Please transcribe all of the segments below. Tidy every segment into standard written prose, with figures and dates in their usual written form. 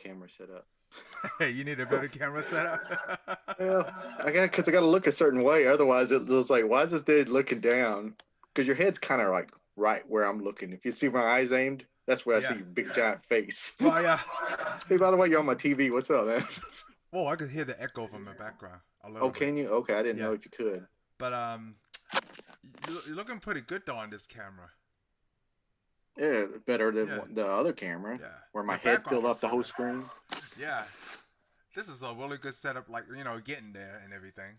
camera set up. Hey, you need a better camera setup. Well, because I got to look a certain way. Otherwise, it looks like, why is this dude looking down? Because your head's kind of like right where I'm looking. If you see my eyes aimed, that's where I see Yeah. your big giant face. Well, yeah. Hey, by the way, you're on my TV. What's up, man? Whoa, I could hear the echo from the background a Oh, little bit. can you? Okay, I didn't Yeah. know if you could. But you're looking pretty good though on this camera. Yeah, better than Yeah. the other camera, Yeah. where my Your head background filled looks up the whole better. screen. Yeah. This is a really good setup, like getting there and everything.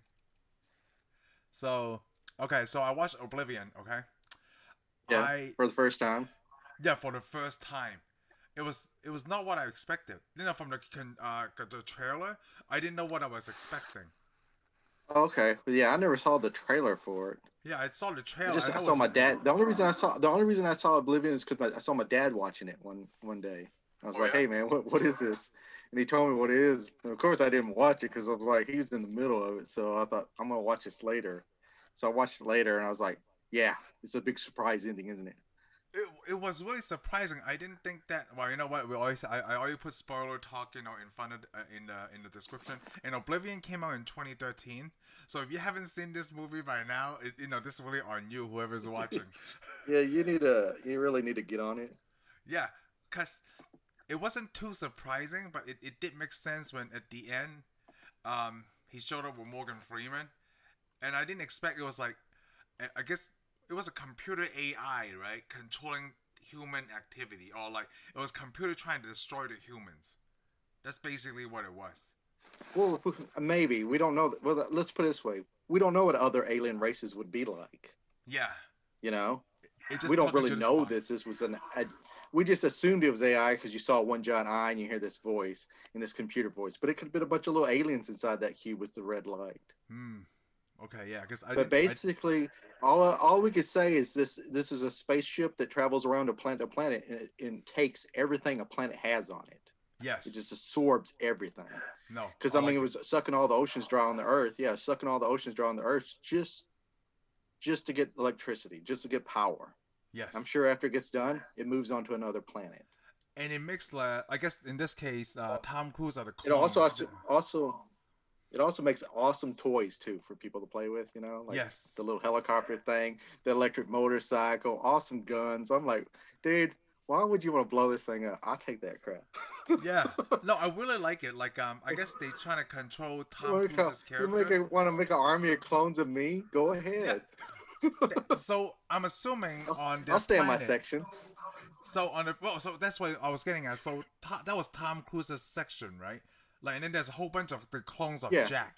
So, okay, so I watched Oblivion. Okay, Yeah, I for the first time. yeah for the first time. It was not what I expected. From the trailer, I didn't know what I was expecting. Okay, but yeah, I never saw the trailer for it. Yeah, I saw the I trailer. just I I know saw it's my dad. The only reason I saw Oblivion is because I saw my dad watching it one day. I was oh like, yeah "Hey man, what is this?" And he told me what it is. And of course, I didn't watch it because I was like, he was in the middle of it. So I thought I'm gonna watch this later. So I watched it later, and I was like, "Yeah, it's a big surprise ending, isn't it?" it was really surprising. I didn't think that. Well, you know what? I always put spoiler talk in front of in the description. And Oblivion came out in 2013. So if you haven't seen this movie by now, this really on you, whoever's watching. Yeah, you really need to get on it. Yeah, cause it wasn't too surprising, but it did make sense when at the end, he showed up with Morgan Freeman, and I didn't expect it was like, I guess it was a computer AI, right, controlling human activity, or like it was computer trying to destroy the humans. That's basically what it was. Well, maybe we don't know. Well, let's put it this way: we don't know what other alien races would be like. Yeah, You know, it we just don't talking really to this know box. this. This was we just assumed it was AI because you saw one giant eye and you hear this voice and this computer voice, but it could have been a bunch of little aliens inside that cube with the red light. Hmm. Okay, yeah, because I But didn't. I basically, all we could say is this is a spaceship that travels around a planet and takes everything a planet has on it. It yes. just absorbs everything. No, Because I I mean, it like it. was sucking all the oceans dry on the Earth. Yeah, sucking all the oceans dry on the Earth just to get electricity, just to get power. I'm Yes. sure after it gets done, it moves on to another planet. And it makes I guess in this case, Tom Cruise are the It also clones. also it also makes awesome toys too for people to play with. Like the Yes. little helicopter thing, the electric motorcycle, awesome guns. I'm like, dude, why would you want to blow this thing up? I'll take that crap. Yeah. No, I really like it. Like I guess they trying to control You Tom want Cruise's character. to make an army of clones of me? Go Yeah. ahead. So I'm assuming on I'll their stay in my planet. section. So on the well, so that's what I was getting at. So that was Tom Cruise's section, right? Like, and then there's a whole bunch of the clones of Yeah, Jack.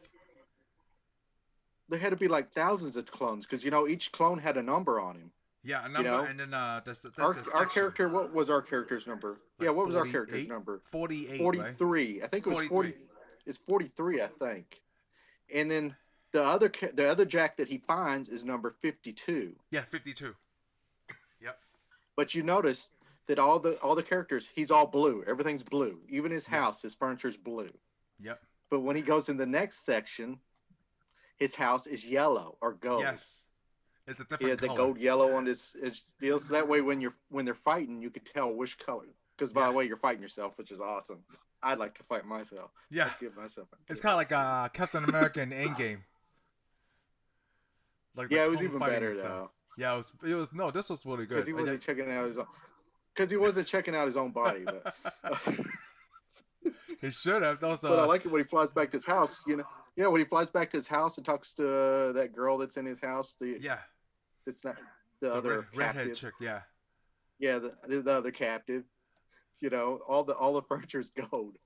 there had to be like thousands of clones because each clone had a number on him. Yeah, a You number, know, and then that's the our section, character. What was our character's number? Yeah, like what was our character's 48, number? 48, right? 43. I think it was 43. 40. It's 43, I think. And then the other Jack that he finds is number 52. Yeah, 52. Yep. But you notice that all the characters, he's all blue. Everything's blue. Even his house, Yes. his furniture's blue. Yep. But when he goes in the next section, his house is yellow or gold. Yes. It's a He different had the color. gold yellow on his deal, so that way when they're fighting, you could tell which color. Because by Yeah. the way, you're fighting yourself, which is awesome. I'd like to fight myself. Yeah. I'd give myself a It's kick. kind of like Captain America in Endgame, like the Yeah, it was clone even fighting better himself. though, Yeah, it was no. This was really because good. he wasn't checking out his own. Because he wasn't checking out his own body, but He should have. Those but I like it when he flies back to his house. Yeah, when he flies back to his house and talks to that girl that's in his house. yeah, It's not the the other redhead captive. chick. Yeah. Yeah, the other captive. All the furniture is gold.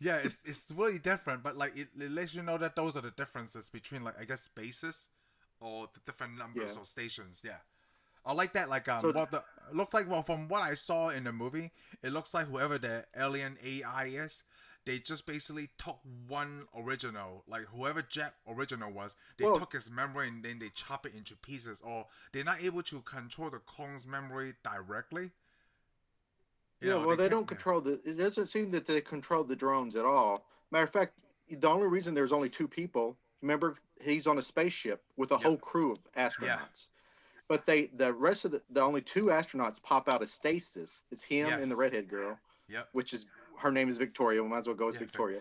Yeah, it's really different, but like it lets you know that those are the differences between, like, I guess, spaces or the different numbers Yeah. or stations. Yeah, I like that. Like So well, the it looks like, well, from what I saw in the movie, it looks like whoever the alien AI is, they just basically took one original, like whoever Jack original was, they well, took his memory and then they chop it into pieces, or they're not able to control the clone's memory directly. yeah, well, They they can't. don't Yeah. control the. It doesn't seem that they control the drones at all. Matter of fact, the only reason there's only two people. Remember, he's on a spaceship with a Yep. whole crew of Yeah. astronauts. But the rest of the only two astronauts pop out of stasis. It's him and the Yes. redhead girl, Yep. which is her name is Victoria. We might as well go as Yeah, Victoria.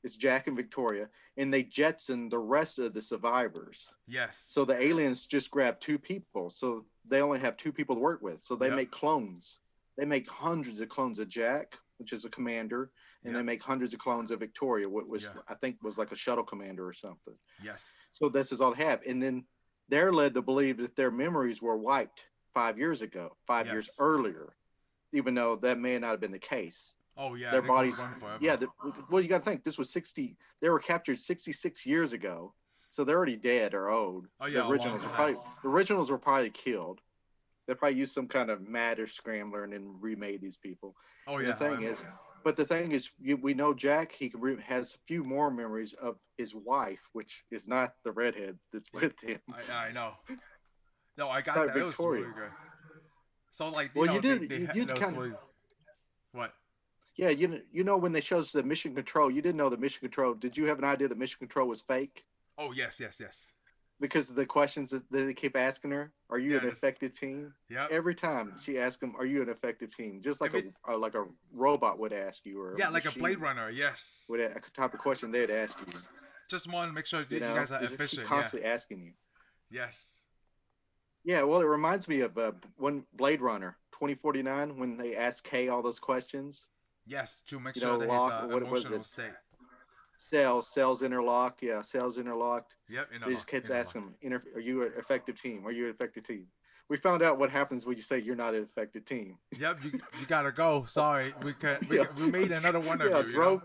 It's Jack and Victoria, and they jetson the rest of the survivors. Yes. So the aliens just grab 2 people. So they only have 2 people to work with. So they make clones. They make hundreds of clones of Jack, which is a commander, and they make hundreds of clones of Victoria, what was I think was like a shuttle commander or something. Yes. So this is all they have. And then they're led to believe that their memories were wiped 5 years ago, 5 years earlier, even though that may not have been the case. Oh yeah, their bodies. Yeah, well, you got to think this was 60. They were captured 66 years ago, so they're already dead or old. Oh yeah, the originals were probably killed. They probably used some kind of matter scrambler and then remade these people. Oh and yeah. The thing is, we know Jack. He has a few more memories of his wife, which is not the redhead that's with him. I know. No, I got that. It was really good. So like, you what? Yeah, you know when they showed us the mission control, you didn't know the mission control. Did you have an idea that mission control was fake? Oh yes. Because of the questions that they keep asking her. Are you an effective team? Yeah. Every time she asks them, "Are you an effective team?" Just like a robot would ask you, or like a Blade Runner. Yes. With a type of question they'd ask you. Just want to make sure you guys are efficient. Constantly asking you. Yes. Yeah, well, it reminds me of one Blade Runner 2049 when they ask Kay all those questions. Yes, to make sure that his emotional state. Cells interlocked. Yeah, cells interlocked. Yep. These kids ask them, "Are you an effective team? Are you an effective team?" We found out what happens when you say you're not an effective team. Yep, you gotta go. Sorry, we made another one of you.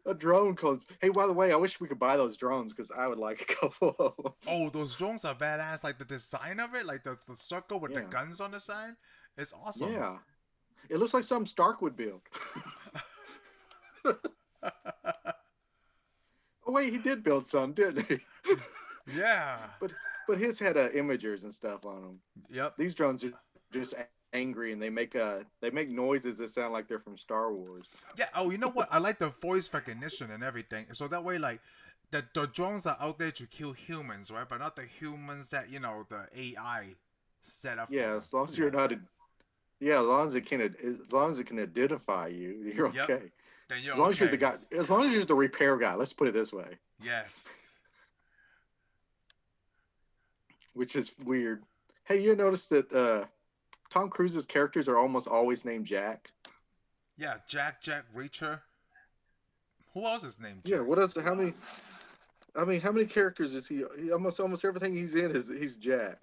A drone comes. Hey, by the way, I wish we could buy those drones because I would like a couple of them. Oh, those drones are badass. Like the design of it, like the circle with the guns on the side, it's awesome. Yeah, it looks like something Stark would build. Oh wait, he did build some, didn't he? Yeah. But his had imagers and stuff on them. Yep. These drones are just angry and they make noises that sound like they're from Star Wars. Yeah. Oh, you know what? I like the voice recognition and everything. So that way, like, the drones are out there to kill humans, right? But not the humans that the AI set up. Yeah, as long as you're not. As long as it can identify you, you're okay. Yep. Then you're as long as you're the guy. As long as you're the repair guy. Let's put it this way. Yes. Which is weird. Hey, you noticed that Tom Cruise's characters are almost always named Jack? Yeah, Jack Reacher. Who else is named Jack? Yeah, what else? How many characters is he? Almost everything he's in he's Jack.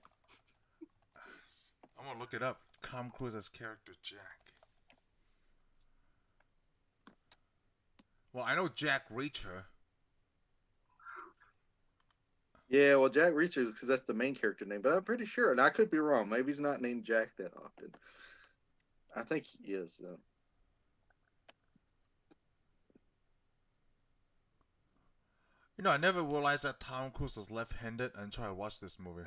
I'm gonna look it up. Tom Cruise's character Jack. Well, I know Jack Reacher. Yeah, well, Jack Reacher, because that's the main character name, but I'm pretty sure, and I could be wrong. Maybe he's not named Jack that often. I think he is, though. I never realized that Tom Cruise was left-handed until I watched this movie.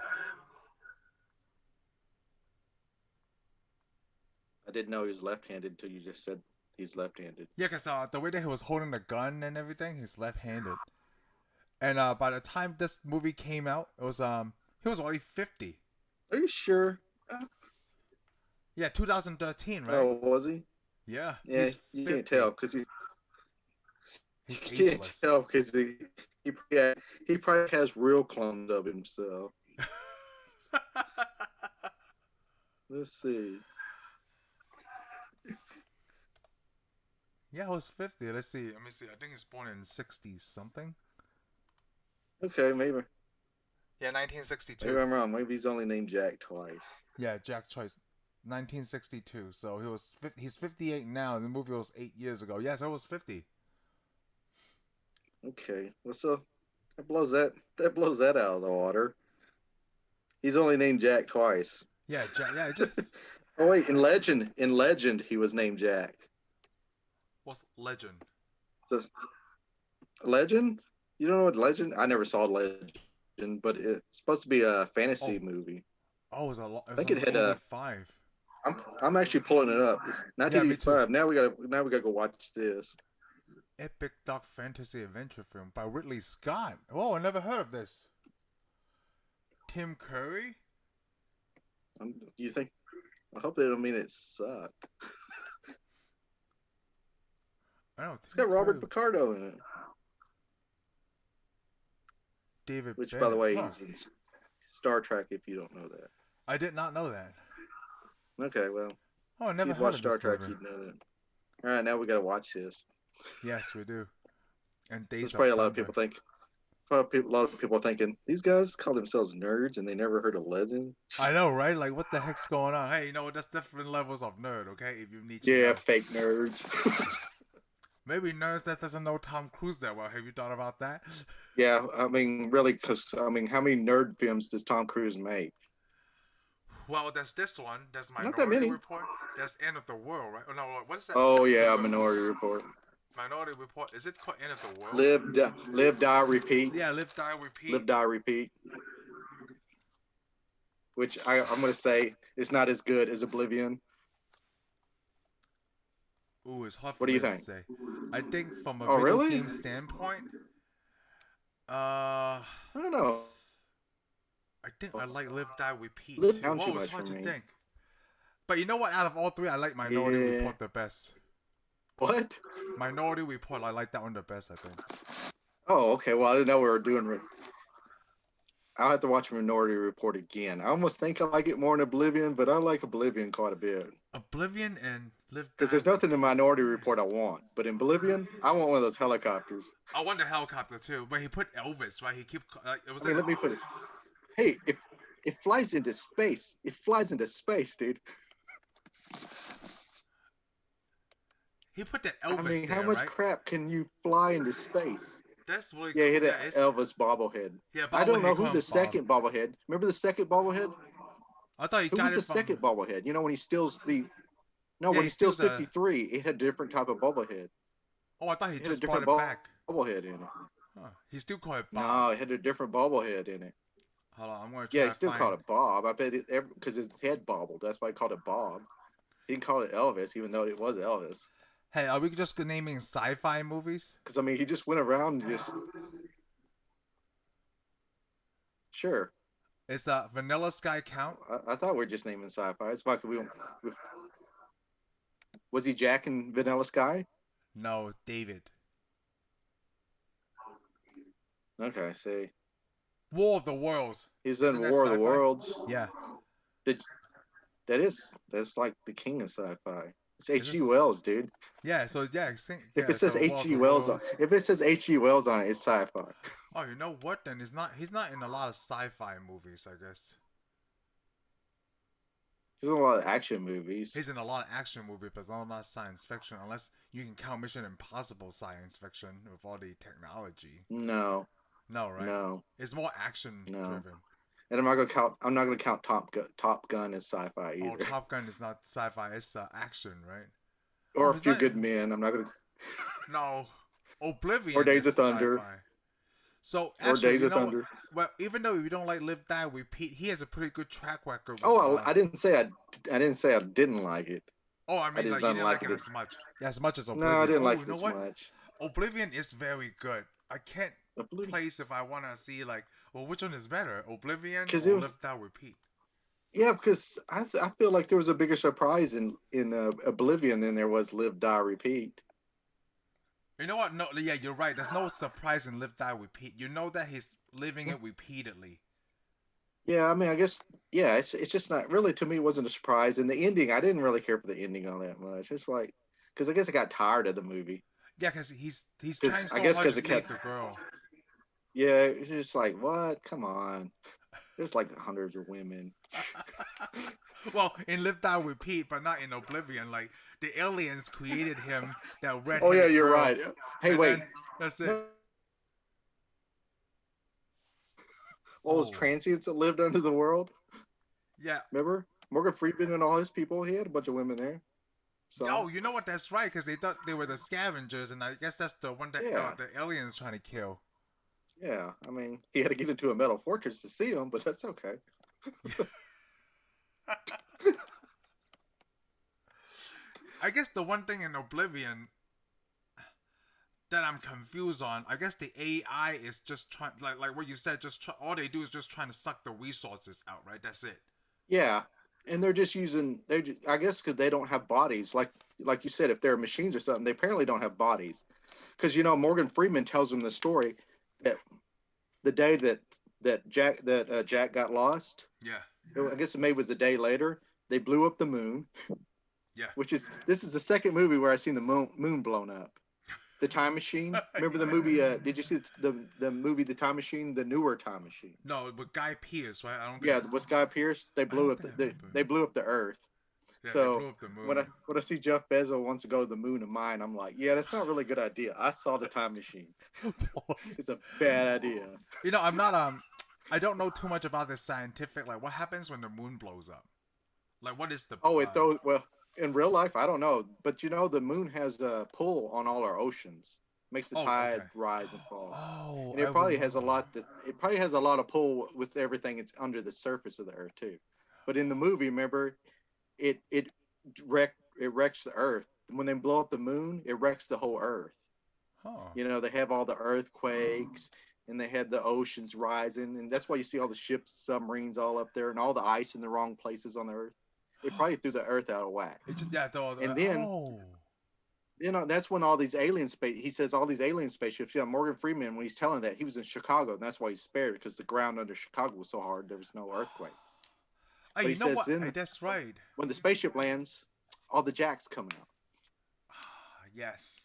I didn't know he was left-handed until you just said he's left-handed. Yeah, because the way that he was holding the gun and everything, he's left-handed. And by the time this movie came out, it was he was already 50. Are you sure? Yeah, 2013, right? Oh, was he? Yeah. Yeah, you can't tell because he's you can't tell because he probably has real clones of himself. Let's see. Yeah, I was 50. Let's see. Let me see. I think he's born in 60 something. Okay, maybe. Yeah, 1962. Maybe I'm wrong. Maybe he's only named Jack twice. Yeah, Jack twice. 1962. So he's 58 now. The movie was 8 years ago. Yes, I was 50. Okay. Well, so that blows that out of the water. He's only named Jack twice. Yeah, Jack. Yeah, just. Oh wait, in Legend, he was named Jack. What's Legend? Legend? You don't know what Legend? I never saw Legend, but it's supposed to be a fantasy movie. Oh, it was a lot. I think it had 5. I'm actually pulling it up. 1985. Now we gotta go watch this. Epic dark fantasy adventure film by Ridley Scott. Oh, I never heard of this. Tim Curry? Do you think? I hope they don't mean it sucked. I don't. It's got Robert Picardo in it. David. Which, Bennett. by the way, he's in Star Trek. If you don't know that. I did not know that. Okay, well. Oh, I never if you'd heard watched of Star this Trek, movie. you'd know that. All right, now we gotta watch this. Yes, we do. And There's probably a lot of people think. A lot of people are thinking these guys call themselves nerds and they never heard of Legend. I know, right? Like, what the heck's going on? Hey, you know what? That's different levels of nerd, okay? If you need to know. Fake nerds. Maybe nerds that doesn't know Tom Cruise that well. Have you thought about that? Yeah, I mean, really, because how many nerd films does Tom Cruise make? Well, there's this one. There's Not that Minority many. Report. There's End of the World, right? Oh no, what is that? Oh yeah, Minority Report. Minority Report. Is it called End of the World? Live, Die, Repeat. Yeah, Live, Die, Repeat. Live, Die, Repeat. Which I'm gonna say is not as good as Oblivion. Ooh, it's hard for what do me you to think? say. I think from a video really? game standpoint, I don't know. I think I like Live, Die, Repeat. Live down Whoa, too it's much hard for to me. think. But you know what? Out of all three, I like Minority Report the best. What? Minority Report, I like that one the best, I think. Oh, okay. Well, I didn't know we were doing. I'll have to watch Minority Report again. I almost think I like it more in Oblivion, but I like Oblivion quite a bit. Oblivion and Live, Die. Because there's nothing in Minority Report I want, but in Oblivion, I want one of those helicopters. I want the helicopter too, but he put Elvis, right? He keep it was. Let me put it. Hey, if it flies into space, it flies into space, dude. He put that Elvis. I mean, there, how much right? crap can you fly into space? That's really yeah, cool. hit an Elvis bobblehead. Yeah, I don't know who the second bobblehead. Remember the second bobblehead? I thought he who got was it the from... second bobblehead? You know when he steals the. No, Yeah, when he steals steals 53, it had a different type of bobblehead. Oh, I thought he It just had a brought different it back. Bobblehead in it. Huh. He still called it Bob. No, it had a different bobblehead in it. Hold on, I'm gonna try. Yeah, he still called it Bob. I bet it because his head bobbled. That's why he called it Bob. He didn't call it Elvis, even though it was Elvis. Hey, are we just naming sci-fi movies? Because I mean, he just went around and just. Sure. Is the Vanilla Sky count? I thought we were just naming sci-fi. It's like was he Jack in Vanilla Sky? No, David. Okay, see. War of the Worlds. He's in War of the Worlds. Yeah. That's like the king of sci-fi. It's H.G. Wells, dude. Yeah, so yeah. If it says H.G. Wells on, if it says H.G. Wells on it, it's sci-fi. Oh, you know what? Then he's not in a lot of sci-fi movies, I guess. He's in a lot of action movies. He's in a lot of action movies, but not science fiction, unless you can count Mission Impossible science fiction with all the technology. No. No, right? No. It's more action driven. And I'm not gonna count Top Gun as sci-fi either. Oh, Top Gun is not sci-fi. It's action, right? Or A Few Good Men. I'm not gonna. No, Oblivion. Or Days of Thunder. Sci-fi. So actually, or Days of Thunder. Well, even though you don't like Live, Die, Repeat, he has a pretty good track record. Oh, I didn't say I didn't like it. Oh, I mean, you didn't like it as much. Yeah, as much as Oblivion. No, I didn't like it as much. Oblivion is very good. I can't place if I want to see which one is better, Oblivion or Live, Die, Repeat. Yeah, because I feel like there was a bigger surprise in Oblivion than there was Live, Die, Repeat. You know what? No, yeah, you're right. There's no surprise in Live, Die, Repeat. You know that he's living it repeatedly. Yeah, I mean, I guess, yeah, it's just not really, to me, it wasn't a surprise. And the ending, I didn't really care for the ending on that much. It's like, because I guess I got tired of the movie. Yeah, because he's trying so hard to save the girl. Yeah, it's just like, what? Come on. There's like hundreds of women. Well, in Live, Die, Repeat, but not in Oblivion. Like, the aliens created him, that red. Oh, yeah, you're right. Hey, wait. That's it. All those transients that lived under the world? Yeah. Remember? Morgan Freeman and all his people, he had a bunch of women there. So. Oh, you know what? That's right, because they thought they were the scavengers, and I guess that's the one that the aliens trying to kill. Yeah, I mean, he had to get into a metal fortress to see them, but that's okay. I guess the one thing in Oblivion that I'm confused on, I guess the AI is just trying, like what you said, all they do is just trying to suck the resources out, right? That's it. Yeah, and they're just using I guess because they don't have bodies, like you said, if they're machines or something, they apparently don't have bodies. Because Morgan Freeman tells them the story that the day that Jack got lost, Yeah. I guess it maybe was a day later, they blew up the moon, Yeah. which is this is the second movie where I've seen the moon blown up. The Time Machine. Remember the movie? Did you see the movie The Time Machine? The newer Time Machine. No, with Guy Pearce, right? I don't think. Yeah, with Guy Pearce, they I blew don't up think I the remember. they blew up the Earth. Yeah, they So blew up the moon. when I see Jeff Bezos wants to go to the moon in mine, I'm like, yeah, that's not really a good idea. I saw The Time Machine. It's a bad idea. I'm not I don't know too much about this scientific. Like, what happens when the moon blows up? Like, what is the? Oh, it throws. Well, in real life, I don't know, but the moon has a pull on all our oceans, makes the tide rise and fall. Oh, and it probably has a lot. It probably has a lot of pull with everything that's under the surface of the Earth too. But in the movie, remember, it wrecks the Earth. When they blow up the moon, it wrecks the whole Earth. Huh. They have all the earthquakes and they had the oceans rising, and that's why you see all the ships, submarines all up there, and all the ice in the wrong places on the Earth. It probably threw the Earth out of whack. It just and then that's when all these he says all these alien spaceships. Yeah, Morgan Freeman, when he's telling that, he was in Chicago, and that's why he's spared, because the ground under Chicago was so hard there was no earthquakes. But you know what? That's right. When the spaceship lands, all the jacks come out. Yes.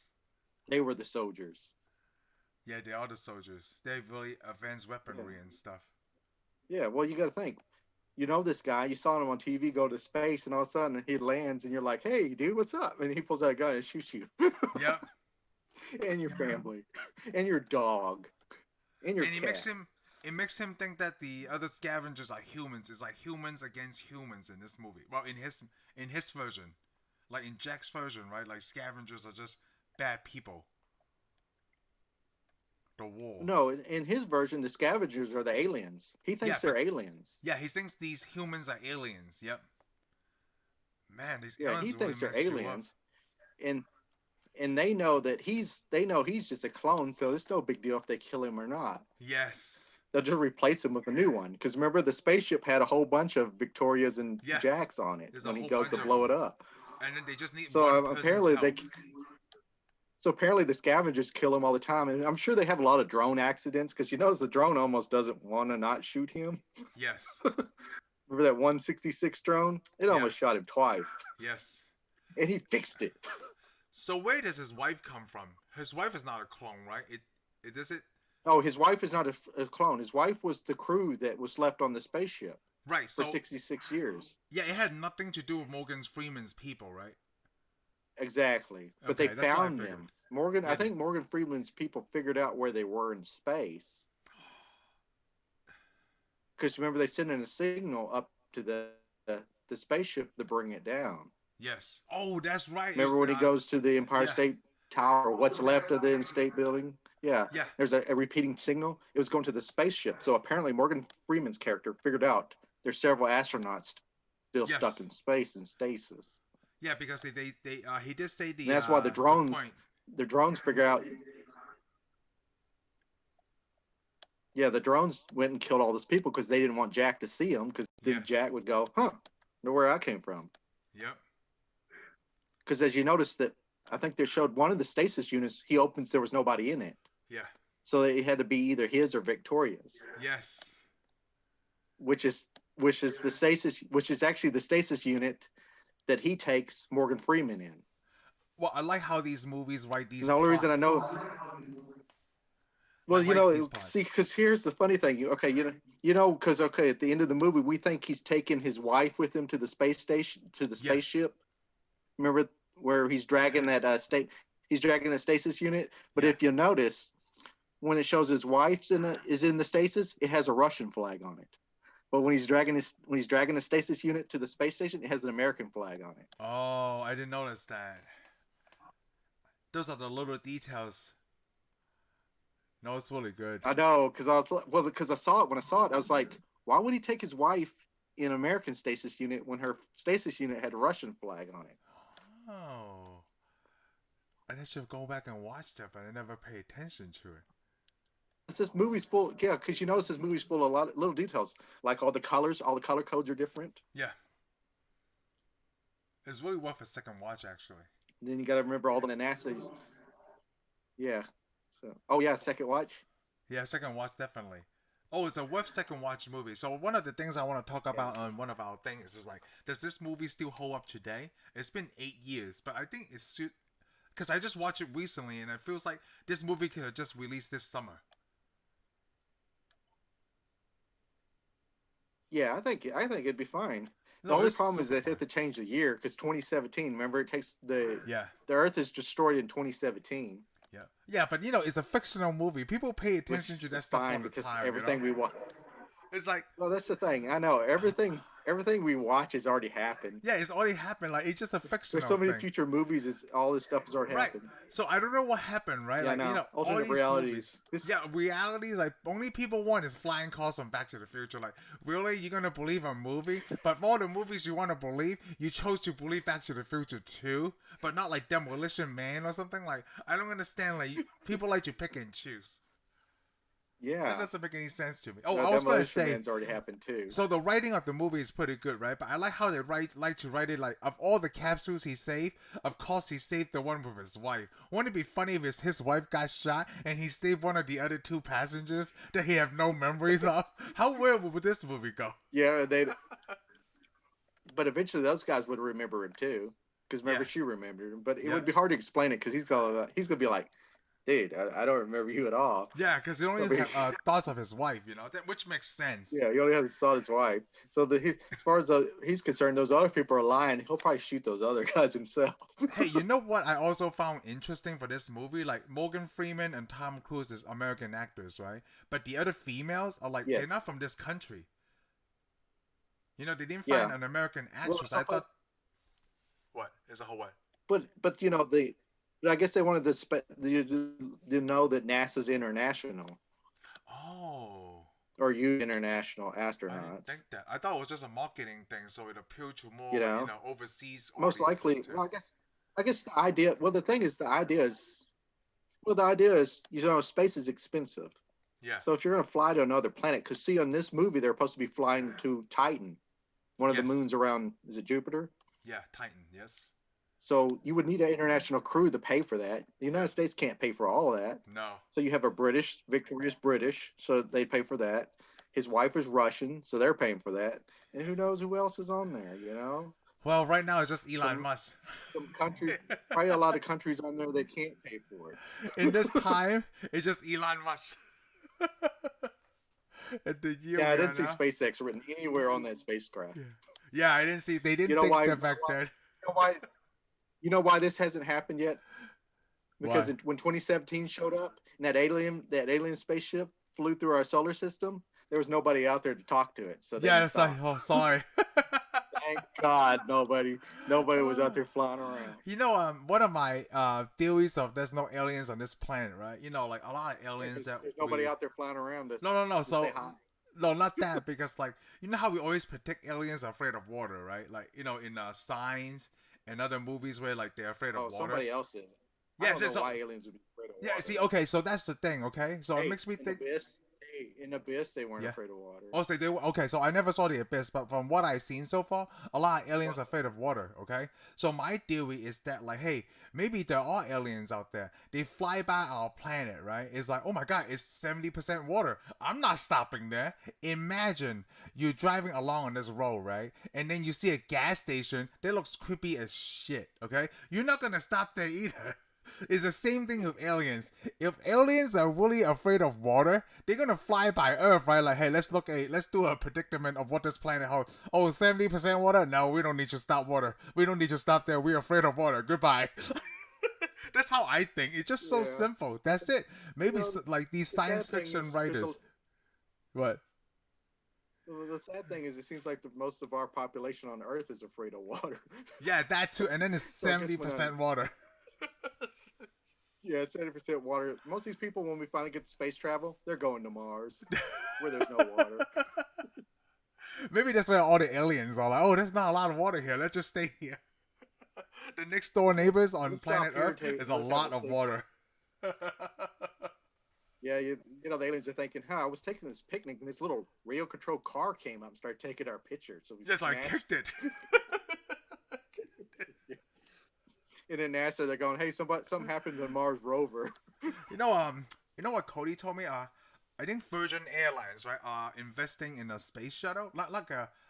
They were the soldiers. Yeah, they are the soldiers. They have really advanced weaponry and stuff. Yeah, well, you got to think. This guy, you saw him on TV go to space, and all of a sudden he lands, and you're like, hey, dude, what's up? And he pulls out a gun and shoots you. Yep. And your family. And your dog. And your cat. It makes him think that the other scavengers are humans. It's like humans against humans in this movie. Well, in his version. Like in Jack's version, right? Like scavengers are just bad people. The war. No, in his version, the scavengers are the aliens. He thinks they're aliens. Yeah, he thinks these humans are aliens. Yep. Man, these aliens. Yeah, he thinks they're aliens, and they know that he's just a clone, so it's no big deal if they kill him or not. Yes. They'll just replace him with a new one. Because remember, the spaceship had a whole bunch of Victorias and Jacks on it when he goes to blow it up. And then they just need apparently apparently the scavengers kill him all the time, and I'm sure they have a lot of drone accidents, because you notice the drone almost doesn't want to not shoot him. Yes. Remember that 166 drone? It almost shot him twice. Yes. And he fixed it. So where does his wife come from? His wife is not a clone, right? Oh, his wife is not a clone. His wife was the crew that was left on the spaceship. Right. For 66 years. Yeah, it had nothing to do with Morgan Freeman's people, right? Exactly. But they found them. I think Morgan Freeman's people figured out where they were in space. Because remember, they sent in a signal up to the spaceship to bring it down. Yes. Oh, that's right. Remember when he goes to the Empire State Tower, or what's left of the State Building? Yeah. Yeah. There's a repeating signal. It was going to the spaceship. So apparently Morgan Freeman's character figured out there's several astronauts still stuck in space in stasis. Yeah, because he did say the. And that's why the drones figure out. Yeah, the drones went and killed all those people because they didn't want Jack to see them, because then Jack would go, know where I came from. Yep. Because as you notice that, I think they showed one of the stasis units, he opens, there was nobody in it. Yeah. So it had to be either his or Victoria's. Yes. Which is actually the stasis unit that he takes Morgan Freeman in. Well, I like how these movies write these. The only reason I know. Well, see, because here's the funny thing. Okay, because at the end of the movie, we think he's taking his wife with him to the space station, to the spaceship. Remember where he's dragging that he's dragging the stasis unit. But if you notice, when it shows his wife's is in the stasis, it has a Russian flag on it. But when he's dragging the stasis unit to the space station, it has an American flag on it. Oh, I didn't notice that. Those are the little details. No, it's really good. I know, because I saw it. When I saw it, I was like, why would he take his wife in American stasis unit when her stasis unit had a Russian flag on it? Oh. I should go back and watch that, but I never pay attention to it. This movie's full, because you notice this movie's full of a lot of little details, like all the color codes are different. Yeah. It's really worth a second watch, actually. And then you got to remember all the NASA's. Yeah. So, oh yeah, second watch. Yeah, second watch definitely. Oh, it's a worth second watch movie. So one of the things I want to talk Yeah. about on one of our things is like, does this movie still hold up today? It's been 8 years, but I think it's because I just watched it recently, and it feels like this movie could have just released this summer. Yeah, I think it'd be fine. The No, only it's problem is super they have fun. to change the year because 2017. Remember, it takes Yeah, the Earth is destroyed in 2017, yeah, yeah. But it's a fictional movie. People pay attention which to that is stuff all fine the because time. everything we watch. It's like, Well, that's the thing. I know everything we watch has already happened. yeah, it's already happened. Like it's just a There's so fictional many thing. future movies. It's all this stuff has already Right. happened. So I don't know what happened, right? Yeah, I Like, know. all Alternate these movies. realities. This Yeah, realities, like, only people want is flying cars from Back to the Future. Like, really? You're going to believe a movie? But for all the movies you want to believe, you chose to believe Back to the Future too, but not like Demolition Man or something. Like, I don't understand. Like, people like to pick and choose. That yeah. doesn't make any sense to me. Oh, No, I was going to Demolition say, Man's already happened too. so the writing of the movie is pretty good, right? But I like how they like to write it like of all the capsules he saved, of course he saved the one with his wife. Wouldn't it be funny if his wife got shot and he saved one of the other two passengers that he have no memories of? How weird would this movie go? Yeah, but eventually those guys would remember him too, because remember Yeah, she remembered him. But it yeah, would be hard to explain it because he's gonna be like, dude, I don't remember you at all. yeah. Because he only I mean, have thoughts of his wife, which makes sense. yeah, he only has saw his wife. So as far as he's concerned, those other people are lying. He'll probably shoot those other guys himself. Hey, you know what I also found interesting for this movie? Like Morgan Freeman and Tom Cruise is American actors, right? But the other females are like they're Yes. not from this country. They didn't find Yeah. an American Well, actress. I thought what is a whole what? but but I guess they wanted to know that NASA's international Oh, or you international I didn't astronauts. think that. I thought it was just a marketing thing, so it appealed to more You like know, overseas most audiences likely. too. Well, I guess the idea. Well, the thing is, the idea is, space is expensive. Yeah. So if you're going to fly to another planet, because see, on this movie, they're supposed to be flying to Titan, one of the Yes. moons around, is it Jupiter? Yeah. Titan. Yes. So you would need an international crew to pay for that. The United States can't pay for all of that. No. So you have a victorious British, so they pay for that. His wife is Russian, so they're paying for that. And who knows who else is on there? Well, right now it's just Elon Some Musk. some countries, probably a lot of countries on there that can't pay for it. In this time, it's just Elon Musk. At the year Yeah, I we didn't are see now. SpaceX written anywhere on that spacecraft. Yeah. Yeah, I didn't see. They You didn't know think why? that back then. You know why? You know why this hasn't happened yet? Because Why? when 2017 showed up and that alien spaceship flew through our solar system, there was nobody out there to talk to it. So they Yeah, just it's like, stopped. oh, sorry. Thank God nobody was out there flying around. One of my theories of there's no aliens on this planet, right? Like a lot of aliens that There's nobody out there flying around to, No. to So say hi. no, not that because like how we always predict aliens are afraid of water, right? Like in Signs and other movies where like they're afraid of Oh, water. somebody else is. I Yes, don't it's know why aliens would be afraid of yeah. water. See, okay, so that's the thing, okay. So it Hey, makes me think. in Abyss, they weren't Yeah. afraid of water. Oh, so they were okay. So I never saw the abyss, but from what I've seen so far, a lot of aliens are afraid of water. Okay, so my theory is that like, hey, maybe there are aliens out there. They fly by our planet, right? It's like, oh my god, it's 70% water. I'm not stopping there. Imagine you're driving along on this road, right, and then you see a gas station that looks creepy as shit. Okay, you're not gonna stop there either. It's the same thing with aliens. If aliens are really afraid of water, they're gonna fly by Earth, right? Like, hey, let's do a predicament of what this planet holds. Oh, 70% water? No, we don't need to stop water. We don't need to stop there. We're afraid of water. Goodbye. That's how I think. It's just so Yeah. simple. That's it. Maybe like these The sad science thing fiction is writers. What? the sad thing is, it seems like most of our population on Earth is afraid of water. Yeah, that too. And then it's So I guess 70% water. Yeah, it's 70% water. Most of these people, when we finally get to space travel, they're going to Mars, where there's no water. Maybe that's where all the aliens are like, oh, there's not a lot of water here. Let's just stay here. The next door neighbors on Let's planet stop Earth irritating. is a Let's lot have a of safe water. Yeah, the aliens are thinking, I was taking this picnic, and this little radio control car came up and started taking our picture. So we Yes, I smashed. kicked it. And then NASA, they're going, "Hey, something happened to the Mars rover." You know, you know what Cody told me? I think Virgin Airlines, right, are investing in a space shuttle,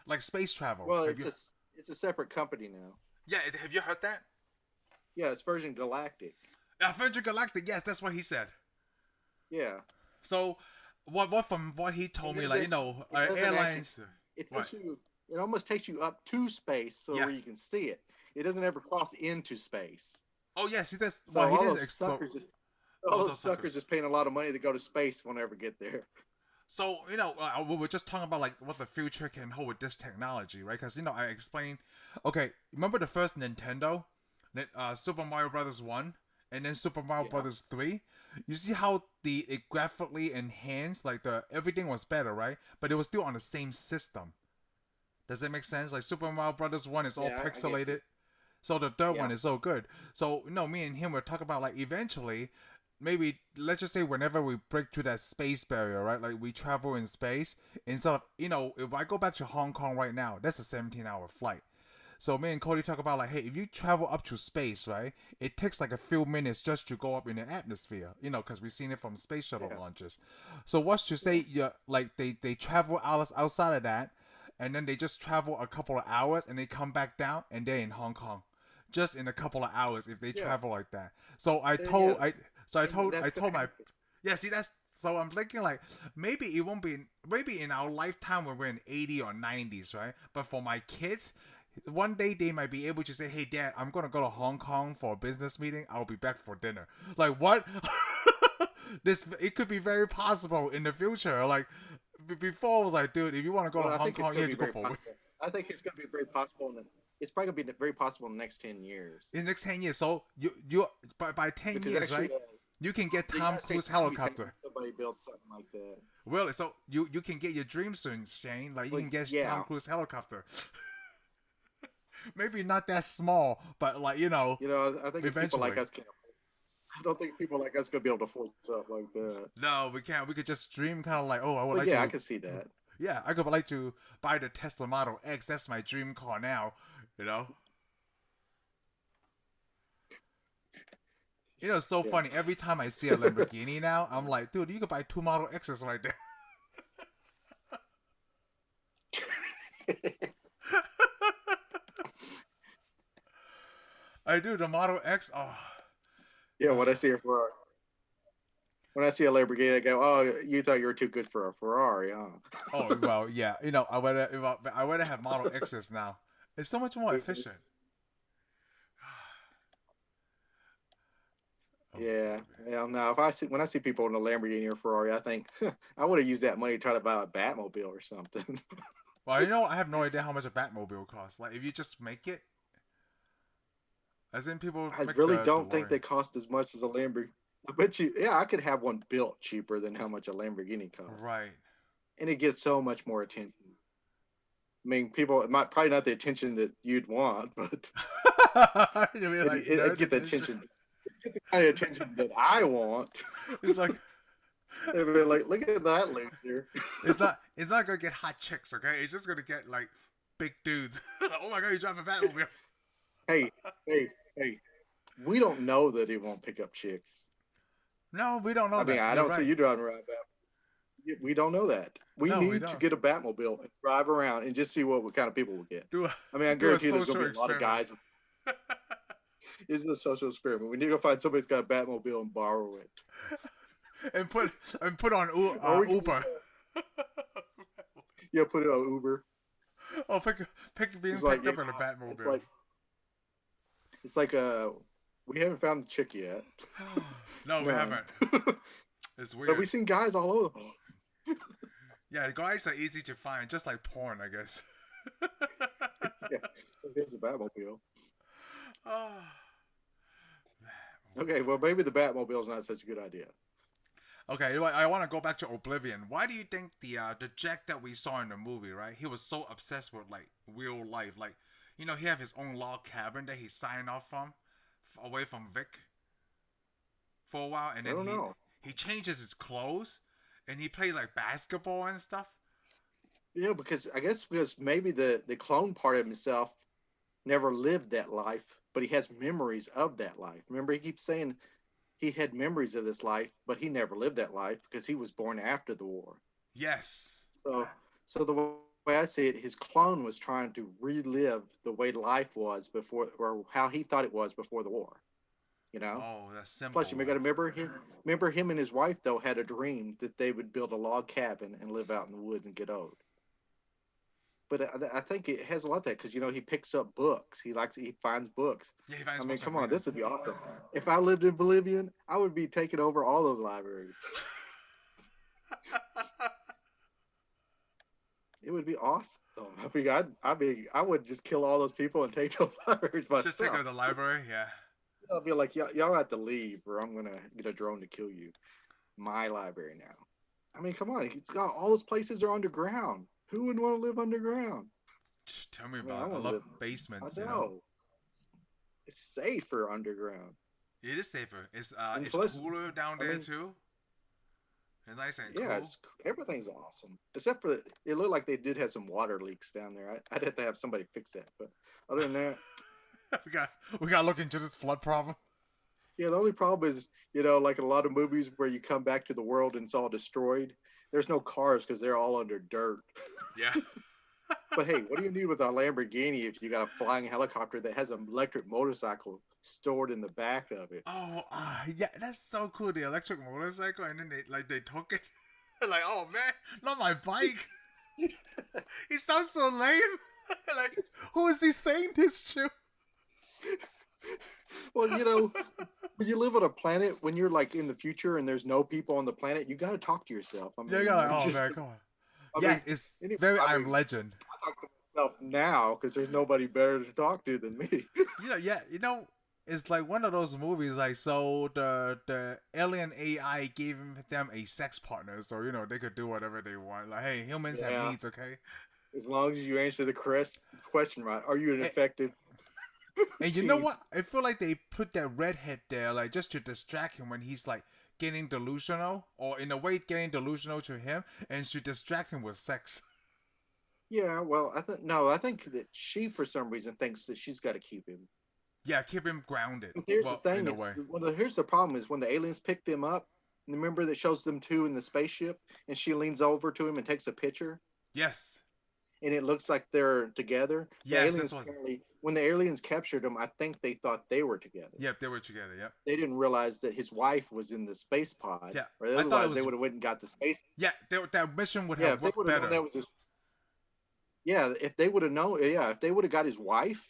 like space travel. Well, Have you? it's a separate company now. Yeah, have you heard that? Yeah, it's Virgin Galactic. Virgin Galactic. Yes, that's what he said. Yeah. So, what from what he told And me, it, like it, it doesn't airlines. it What? takes you. It almost takes you up to space so Yeah. where you can see it. It doesn't ever cross into space. Oh yes, he does. So Well, he all didn't those explode. suckers, All those suckers suckers. just paying a lot of money to go to space won't ever get there. So we were just talking about like what the future can hold with this technology, right? Because I explained. Okay, remember the first Nintendo, Super Mario Brothers 1, and then Super Mario Yeah. Brothers 3. You see how it graphically enhanced, like everything was better, right? But it was still on the same system. Does that make sense? Like Super Mario Brothers 1 is all Yeah, I get pixelated. you. So the third one Yeah. is so good. So me and him were talking about like eventually, maybe let's just say whenever we break through that space barrier, right? Like we travel in space instead of if I go back to Hong Kong right now, that's a 17-hour flight. So me and Cody talk about like, hey, if you travel up to space, right? It takes like a few minutes just to go up in the atmosphere, because we've seen it from space shuttle Yeah. launches. So what's to say, like they travel outside of that, and then they just travel a couple of hours and they come back down and they're in Hong Kong, just in a couple of hours if they Yeah. travel like that. So I Yeah, told yeah. I And that's told gonna my happen. yeah. See that's so I'm thinking like maybe it won't be maybe in our lifetime when we're in 80 or 90s, right? But for my kids, one day they might be able to say, "Hey, Dad, I'm gonna go to Hong Kong for a business meeting. I'll be back for dinner." Like what? It could be very possible in the future. Like before, I was like, dude, if you want to go Well, to I Hong think it's Kong, you going have to to be go very for a week. possible. I think it's going to be very possible. It's probably going to be very possible in the next 10 years. In the next 10 years. So you by 10 Because years, actually, right? You can get the Tom United Cruise States Army's having helicopter. somebody build something like that. Really? So you can get your dream soon, Shane. Like you Well, can get Tom yeah. Cruise helicopter. Maybe not that small, but like I think if people like eventually. us can't. I don't think people like us going to be able to afford stuff like that. No, we can't. We could just dream kind of like, oh, I would But like yeah, I to. can see that. Yeah, I could like to buy the Tesla Model X. That's my dream car now. You know. It's so Yeah. funny. Every time I see a Lamborghini now, I'm like, dude, you could buy 2 Model X's right there. I do the Model X. Oh, Yeah, when I see a Ferrari, when I see a Lamborghini, I go, "Oh, you thought you were too good for a Ferrari, huh?" oh well, yeah. I would have Model X's now. It's so much more efficient. Oh, Yeah, baby. yeah. No, when I see people in a Lamborghini or Ferrari, I think I would have used that money to try to buy a Batmobile or something. Well, I have no idea how much a Batmobile costs. Like, if you just make it, as in people I make really the don't think DeLorean. they cost as much as a Lamborghini. I bet you, yeah, I could have one built cheaper than how much a Lamborghini costs, Right. and it gets so much more attention. I mean, people, it might probably not the attention that you'd want, but You mean like it'd nerd get the attention? attention, get the kind of attention that I want. It's like They'd be like, "Look at that loser." it's not gonna get hot chicks, okay? It's just gonna get like big dudes. Oh my god, you drive a Batmobile. Hey, hey, hey. We don't know that it won't pick up chicks. No, we don't know I mean, that. I You're don't see right. you driving around Bat. We don't know that. We No, we need to don't. get a Batmobile and drive around and just see what kind of people we'll get. Do a I mean, I do a guarantee there's going social to be a lot of experiment. guys. It's a social experiment. We need to go find somebody who's got a Batmobile and borrow it. and put on Or we can Uber. put it on Uber. Oh, being It's like, picked up in a Batmobile. it's like we haven't found the chick yet. No, we No. haven't. It's But weird. we've seen guys all over. Yeah, guys are easy to find, just like porn, I guess. Yeah, so here's a Batmobile. Oh. Okay, well maybe the Batmobile's not such a good idea. Okay, I want to go back to Oblivion. Why do you think the Jack that we saw in the movie, right? He was so obsessed with like real life, like he have his own log cabin that he signed off from, away from Vic, for a while, and I then don't know. he changes his clothes, and he played like basketball and stuff. Yeah, because maybe the clone part of himself never lived that life, but he has memories of that life. Remember, he keeps saying he had memories of this life, but he never lived that life because he was born after the war. Yes. So, so the way I see it, his clone was trying to relive the way life was before, or how he thought it was before the war. You know. Oh, that's Plus, simple. you got to remember him. Remember him and his wife though had a dream that they would build a log cabin and live out in the woods and get old. But I think it has a lot of that because he picks up books. He finds books. Yeah, he I finds mean, books and come on, read them. this would be awesome. If I lived in Bolivian, I would be taking over all those libraries. It would be awesome. I mean, I would just kill all those people and take those libraries myself. Just take over the library, yeah. I'll be like, y'all have to leave, or I'm gonna get a drone to kill you. My library now. I mean, come on, it's got all those places are underground. Who would want to live underground? Tell me I mean, about it. I love live, basements. I know. It's safer underground. It is safer. It's plus, cooler down there too. It's nice and yeah, cool. Everything's awesome. Except for it looked like they did have some water leaks down there. I'd have to have somebody fix that. But other than that, we got to look into this flood problem. Yeah, the only problem is, like in a lot of movies where you come back to the world and it's all destroyed, there's no cars because they're all under dirt. Yeah. But hey, what do you need with a Lamborghini if you got a flying helicopter that has an electric motorcycle stored in the back of it? Oh, yeah, that's so cool. The electric motorcycle, and then they took it. Like, oh man, not my bike. He sounds so lame. Like, who is he saying this to? Well, when you live on a planet, when you're like in the future and there's no people on the planet, you got to talk to yourself. I mean, yeah, you're like, oh man, come on. Yes, it's very I'm Legend. I talk to myself now because there's nobody better to talk to than me. It's like one of those movies. Like, so the alien AI gave them a sex partner, so they could do whatever they want. Like, hey, humans have needs, okay? As long as you answer the question right, are you an effective? And you know what? I feel like they put that redhead there, like, just to distract him when he's like getting delusional, or in a way getting delusional to him, and to distract him with sex. Yeah, well, I think that she, for some reason, thinks that she's got to keep him. Yeah, keep him grounded. Here's the thing: here's the problem: is when the aliens pick them up. Remember that shows them two in the spaceship, and she leans over to him and takes a picture. Yes. And it looks like they're together. Yes, when the aliens captured them, I think they thought they were together. Yep, they were together. Yep. They didn't realize that his wife was in the space pod. Yeah. Or otherwise, they would have went and got the space. Yeah, that mission would have worked better. If they would have known. Yeah, if they would have got his wife,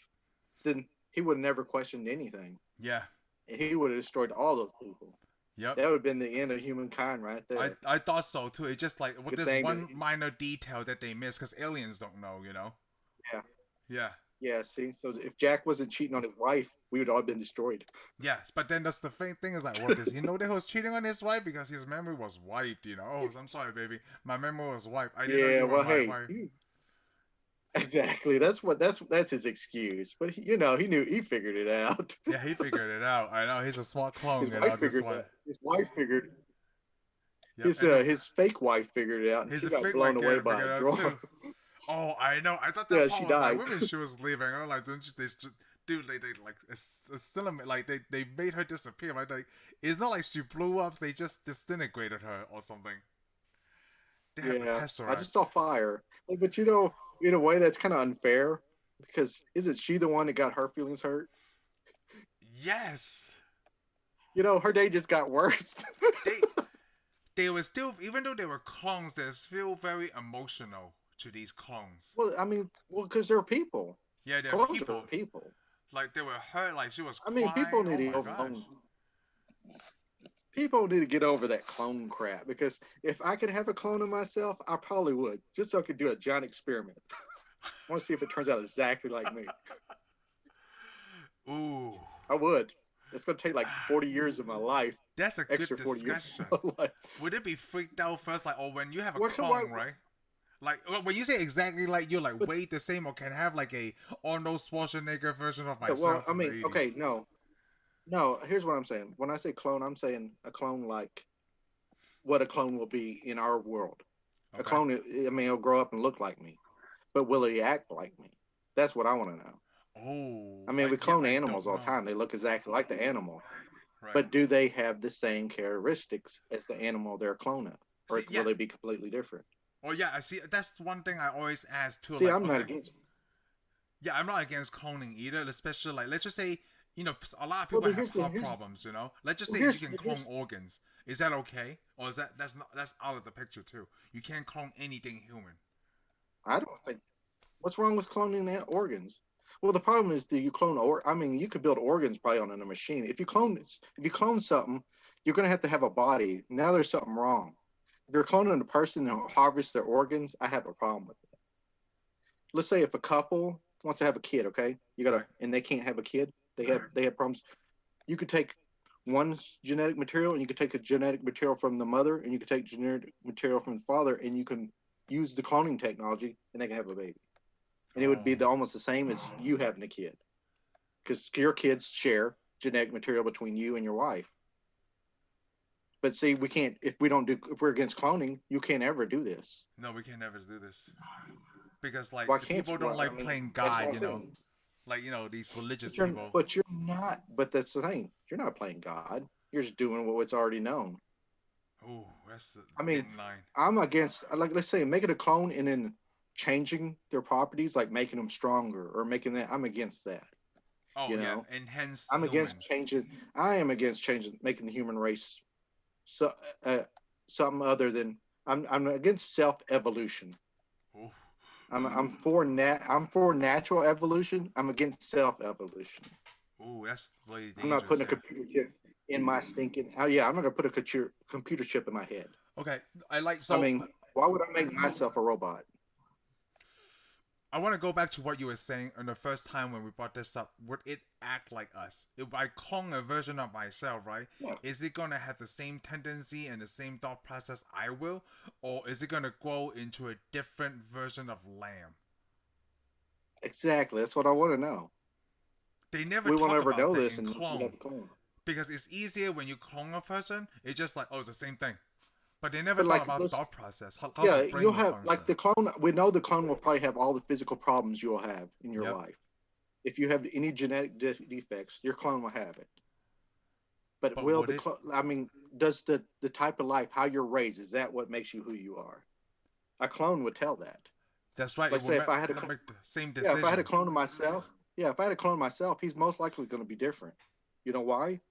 then he would have never questioned anything. Yeah. And he would have destroyed all those people. Yep. That would have been the end of humankind right there. I thought so too. It's just like with this one minor detail that they missed because aliens don't know, Yeah. Yeah. Yeah, see? So if Jack wasn't cheating on his wife, we would all have been destroyed. Yes, but then that's the thing is like, what does he know that he was cheating on his wife? Because his memory was wiped, Oh, I'm sorry, baby. My memory was wiped. I didn't know you were my wife. Exactly. That's his excuse. But he figured it out. Yeah, he figured it out. I know he's a smart clone. His wife figured. Yep. His fake wife figured it out. And she got blown away by a drone. Oh, I know. I thought that she died. Like, when she was leaving, I was like, they like still like they made her disappear. Right? Like, it's not like she blew up. They just disintegrated her or something. They had the Tesseract. I just saw fire. But in a way, that's kind of unfair because isn't she the one that got her feelings hurt? Yes. Her day just got worse. they were still, even though they were clones, they're still very emotional to these clones. Well, I mean, because they're people. Yeah, they're clones people. Are people. Like they were hurt. Like she was. I mean, people need to get over that clone crap because if I could have a clone of myself, I probably would, just so I could do a giant experiment. I want to see if it turns out exactly like me. Ooh. I would. It's going to take like 40 years of my life. That's a good discussion. Would it be freaked out first, like, when you have a clone, right? Like, when you say exactly like you're like weight the same, or can have like a Arnold Schwarzenegger version of myself. Well, I mean, okay, no. Here's what I'm saying. When I say clone, I'm saying a clone like what a clone will be in our world. Okay. A clone, I mean, he'll grow up and look like me, but will he act like me? That's what I want to know. Oh, I mean, we clone I animals don't all the know. time. They look exactly like the animal. Right. But do they have the same characteristics as the animal they're cloning? Or See, will yeah. they be completely different? Oh, yeah. I see. That's one thing I always ask too. See, Like, I'm not okay, against. yeah, I'm not against cloning either. Especially like, let's just say, a lot of Well, people have heart here's problems. Let's just well, say you can clone here's. organs. Is that okay, or is that's out of the picture too? You can't clone anything human. I don't think. What's wrong with cloning organs? Well, the problem is that you clone I mean, you could build organs probably on a machine. If you clone something, you're going to have a body. Now there's something wrong. If you're cloning a person who harvests their organs, I have a problem with it. Let's say if a couple wants to have a kid, okay, Right. and they can't have a kid, they have problems. You could take one genetic material, and you could take a genetic material from the mother, and you could take genetic material from the father, and you can use the cloning technology, and they can have a baby. And it would be Oh. almost the same as you having a kid, because your kids share genetic material between you and your wife. But see, we can't if we're against cloning, you can't ever do this. No, we can never do this because like Why the can't people you? don't Well, I like mean, playing that's God. what I'm saying. Like these religious But you're people. but you're not. But that's the thing. You're not playing God. You're just doing what's already known. Oh, that's the I mean, thin line. I'm against, like, let's say, making a clone and then changing their properties, like making them stronger or making that. I'm against that. Oh You yeah, know, and hence I'm against humans. changing. I am against changing, making the human race so something other than. I'm against self evolution. Oh, I'm for natural evolution. I'm against self evolution. oh, that's really I'm not dangerous. putting a Yeah. computer chip in my stinking. Oh yeah, I'm not gonna put a computer chip in my head. Okay, I like I so. mean, why would I make myself a robot? I want to go back to what you were saying on the first time when we brought this up. Would it act like us? If I clone a version of myself, right? Yeah, Is it gonna have the same tendency and the same thought process I will, or is it gonna grow into a different version of Lamb? exactly. That's what I want to know. They never We won't talk ever about know that this in unless we have clone a clone. because it's easier when you clone a person. It's just like, oh, it's the same thing. But they never But thought like, about let's thought process, how the yeah, brain you'll will have function. like the clone. We know the clone will probably have all the physical problems you'll have in your Yep. life. If you have any genetic defects, your clone will have it. But But will would the it? clone? I mean, does the type of life, how you're raised, is that what makes you who you are? A clone would tell that. That's right. It Like will say if I had not make the same yeah, if I had a decision. clone of myself, yeah, if I had a clone of myself, he's most likely going to be different. You know why?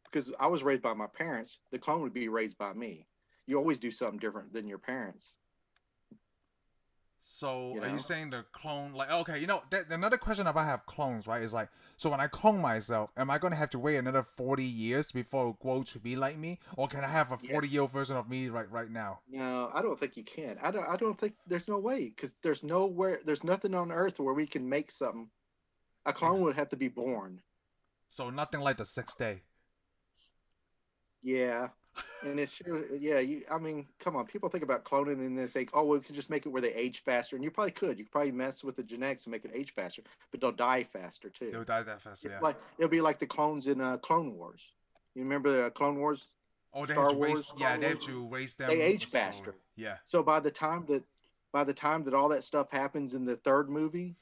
Because I was raised by my parents. The clone would be raised by me. You always do something different than your parents. So You are you know? saying the clone? Like, okay, another question about have clones, right? Is like, so when I clone myself, am I gonna have to wait another 40 years before it grow to be like me, or can I have a 40 year Yes. old version of me right now? No, I don't think you can. I don't think there's no way because there's nowhere, there's nothing on Earth where we can make something. A clone would Ex- have to be born. so nothing like the 6th day. Yeah. And it's sure, yeah. I mean, come on. People think about cloning and they think, oh, well, we could just make it where they age faster. And you probably could. You could probably mess with the genetics and make it age faster, but they'll die faster too. They'll die that fast, It's yeah. like it'll be like the clones in Clone Wars. You remember the Clone Wars, Oh, they have Star to waste. Wars, Yeah, Clone they Wars? have to waste They them age slowly. faster. Yeah. So by the time that all that stuff happens in the third movie,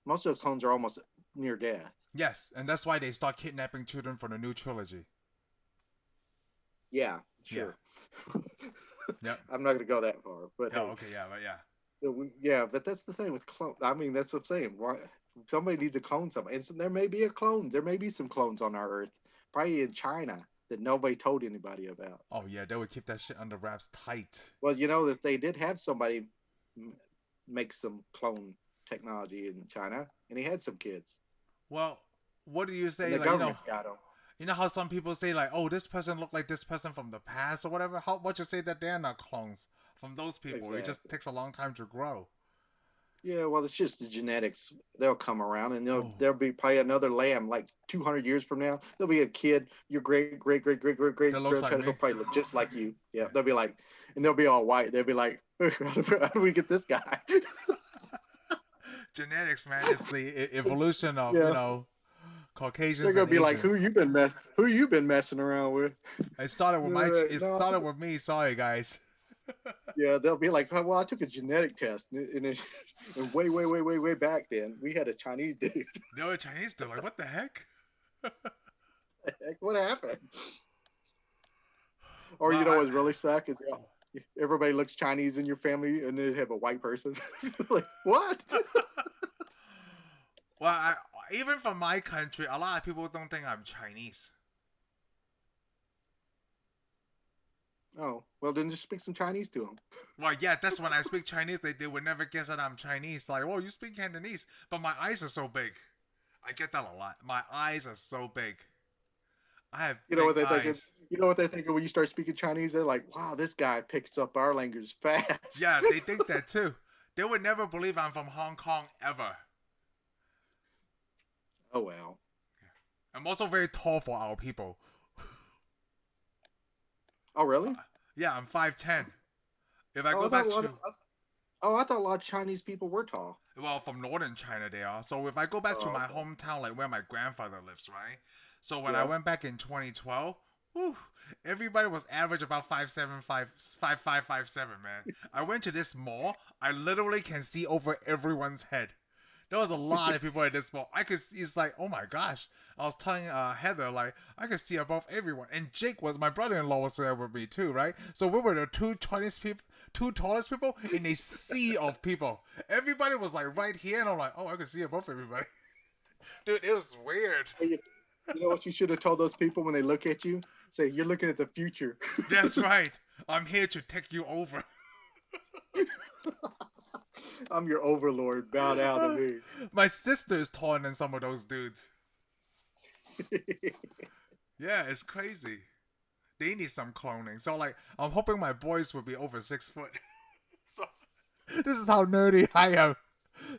most of the clones are almost near death. Yes, and that's why they start kidnapping children for the new trilogy. Yeah, Yeah. sure. Yep. I'm not going to go that far, but Oh, hey, okay, yeah, but yeah. yeah, but that's the thing with clone. I mean, that's what I'm saying. Why somebody needs to clone somebody, and so there may be a clone. There may be some clones on our Earth, probably in China that nobody told anybody about. Oh yeah, they would keep that shit under wraps tight. Well, you know that they did have somebody make some clone technology in China, and he had some kids, Well, what do you and say? the Like, government's got them. you know how some people say like, oh, this person looked like this person from the past or whatever. How about you say that they're not clones from those people? It just Exactly. takes a long time to grow. Yeah, well, it's just the genetics. They'll come around, and Oh, there'll be probably another lamb like 200 years from now. There'll be a kid, your great that looks like grandchild. He'll me. probably look just like you. Yeah, Yeah. they'll be like, and they'll be all white. They'll be like, how do we get this guy? Genetics, man, is the evolution of Yeah, they're Caucasians gonna and be like, Asians. who you been messing around with? It started with They're like, it no, started with me. Sorry, guys. Yeah, they'll be like, oh, well, I took a genetic test, and way back then, we had a Chinese dude. They were Chinese. They're like, what the heck? Like, what happened? Or Well, you know what's really suck is everybody looks Chinese in your family, and they have a white person. Like, what? well, even from my country, a lot of people don't think I'm Chinese. Oh, well, then just speak some Chinese to them. Well, yeah, that's when I speak Chinese. They would never guess that I'm Chinese. Like, oh, you speak Cantonese, but my eyes are so big. I get that a lot. My eyes are so big. I have You know what big they're thinking? eyes. You know what they're thinking when you start speaking Chinese? They're like, wow, this guy picks up our language fast. Yeah, they think that too. They would never believe I'm from Hong Kong ever. Oh, well. I'm also very tall for our people. Oh, really? Yeah, I'm 5'10". If I Oh, go back to... I thought a lot of Chinese people were tall. Well, from northern China they are. So if I go back to my Okay. hometown, like where my grandfather lives, right? So when I Yeah. went back in 2012, whew, everybody was average about 5'7", 5'7", man. I went to this mall. I literally can see over everyone's head. There was a lot of people at this mall. I could see, it's like, oh my gosh. I was telling Heather, like, I could see above everyone. And Jake was, my brother-in-law was there with me too, right? So we were the two tallest people in a sea of people. Everybody was like right here, and I'm like, oh, I could see above everybody. Dude, it was weird. You know what you should have told those people when they look at you? Say, you're looking at the future. That's right. I'm here to take you over. I'm your overlord. Bow down to me. My sister is taller than some of those dudes. Yeah, it's crazy. They need some cloning. So, like, I'm hoping my boys will be over 6 foot. So, this is how nerdy I am.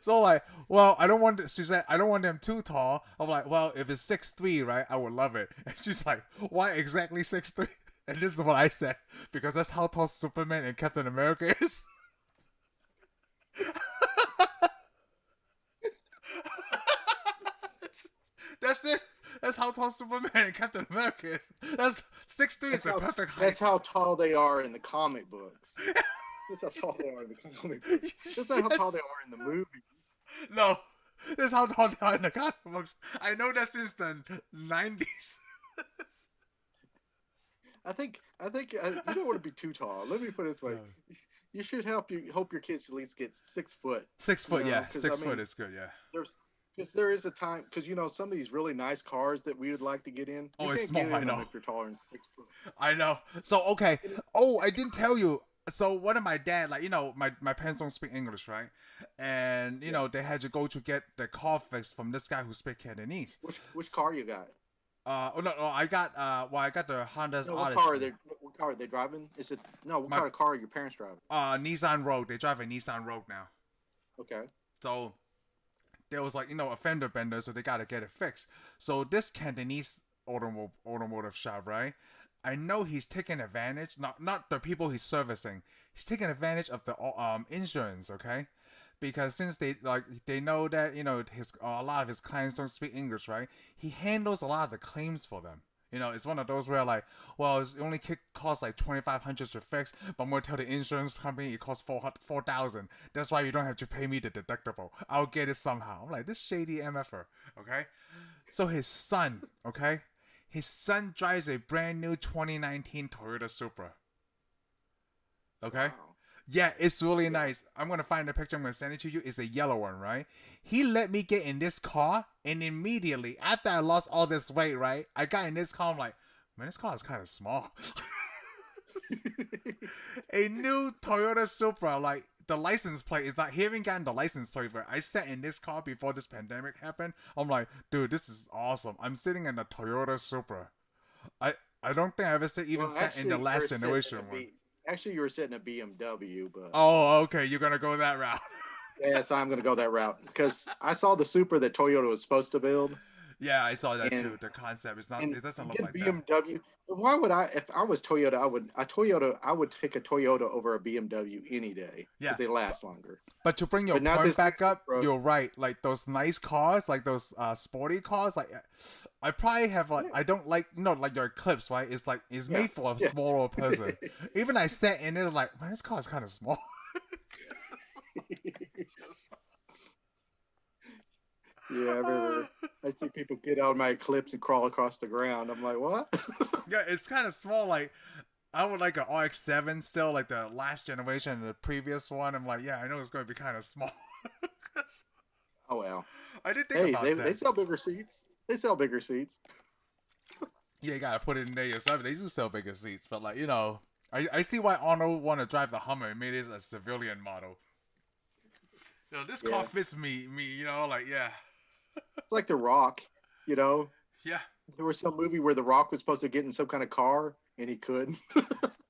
So, like, well, she said, I don't want them too tall. I'm like, well, if it's 6'3", right, I would love it. And she's like, why exactly 6'3"? And this is what I said. Because that's how tall Superman and Captain America is. That's it. That's how tall Superman and Captain America is. That's 6'3" is a perfect height. That's how tall they are in the comic books. That's how tall they are in the comic books. That's not how tall they are in the movie. No, that's how tall they are in the comic books. I know that since the 90s. I think you don't want to be too tall. Let me put it this way. You should hope your kids at least get 6 foot. 6 foot, You know, yeah. 'cause, 6 I mean, foot is good, yeah. Because there is a time, because you know some of these really nice cars that we would like to get in. Oh, you it's can't small, get I in them know. if you're taller than 6 foot. I know. So, okay. Oh, I didn't tell you. So, one of my dad, like, you know, my parents don't speak English, right? And, you know, they had to go to get the car fixed from this guy who speaks Cantonese. Which car you got? No, I got the Honda's No, Odyssey. what car are they driving? Is it what My- kind of car are your parents driving? Nissan Rogue. They drive a Nissan Rogue now. Okay. So there was like, you know, a fender bender, so they gotta get it fixed. So this Cantonese automotive shop, right? I know he's taking advantage, not the people he's servicing. He's taking advantage of the insurance, okay? Because since they know that, you know, a lot of his clients don't speak English, right? He handles a lot of the claims for them. You know, it's one of those where, like, well, it only costs like $2,500 to fix, but I'm gonna tell the insurance company it costs $4,000. That's why you don't have to pay me the deductible. I'll get it somehow. I'm like, this shady MFer, okay? So his son, okay? His son drives a brand new 2019 Toyota Supra. Okay? Wow. Yeah, it's really nice. I'm going to find the picture. I'm going to send it to you. It's a yellow one, right? He let me get in this car, and immediately, after I lost all this weight, right? I got in this car. I'm like, man, this car is kind of small. A new Toyota Supra, like, the license plate is not, he haven't gotten the license plate for it. I sat in this car before this pandemic happened. I'm like, dude, this is awesome. I'm sitting in a Toyota Supra. I don't think I ever sat in the last generation one. Actually, you were sitting at BMW, but Oh, okay. You're gonna go that route. yeah, so I'm gonna go that route because I saw the Supra that Toyota was supposed to build, Yeah, I saw that And too. The concept is not. and It doesn't look again, like that. BMW. Why would I? If I was Toyota, I would pick a Toyota over a BMW any day Yeah, because they last longer. but to bring your But not point this back next up, bro. you're right. Like those nice cars, like those sporty cars, like I probably have like Yeah, I don't like like your Eclipse, right? It's like it's yeah, made for a yeah. smaller person. Even I sat in it like, man, this car is kind of small. Yeah, I remember. I see people get out of my Eclipse and crawl across the ground. I'm like, what? Yeah, it's kind of small. Like I would like an RX-7 still, like the last generation, the previous one. I'm like, yeah, I know it's going to be kind of small. Oh well. I did think Hey, about they that. sell bigger seats. They sell bigger seats. Yeah, you gotta put it in there yourself. They do sell bigger seats, but like I see why Arnold want to drive the Hummer and made it a civilian model. This car Yeah, fits me. Like yeah, it's like The Rock. You know, yeah. there was some movie where The Rock was supposed to get in some kind of car and he couldn't.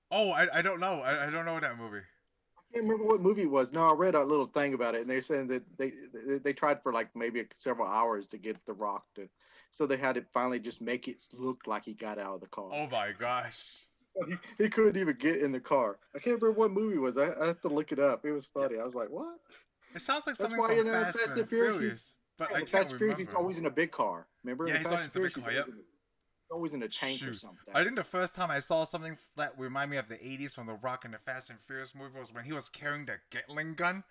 Oh, I don't know. I don't know that movie. I can't remember what movie it was. No, I read a little thing about it, and they're saying that they tried for like maybe several hours to get The Rock to, so they had to finally just make it look like he got out of the car. Oh my gosh. He couldn't even get in the car. I can't remember what movie it was. I have to look it up. It was Yeah. funny. I was like, what? It sounds like That's something why from in Fast Fast and and Furious, Furious, but yeah, I in can't Fast and Furious, he's remember. always in a big car. Remember? Yeah, In he's Fast always and in a big Furious, car. Yep. he's always in a tank or Shoot. something. I think the first time I saw something that reminded me of the 80s from The Rock and the Fast and Furious movie was when he was carrying the Gatling gun.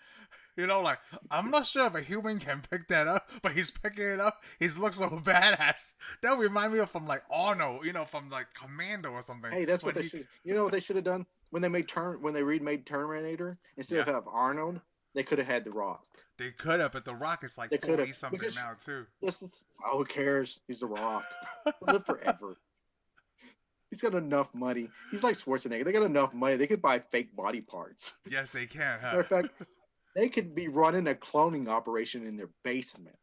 Like, I'm not sure if a human can pick that up, but he's picking it up. He looks so badass. That remind me of from, like, Arnold, from, like, Commando or something. Hey, that's what they should. You know what they should have done when they remade Terminator? Instead of have Arnold, they could have had The Rock. They could have, but The Rock is like They could have 40-something now, too. who cares? He's The Rock. He'll live forever. He's got enough money. He's like Schwarzenegger. They got enough money. They could buy fake body parts. Yes, they can, huh? Matter of fact, they could be running a cloning operation in their basement.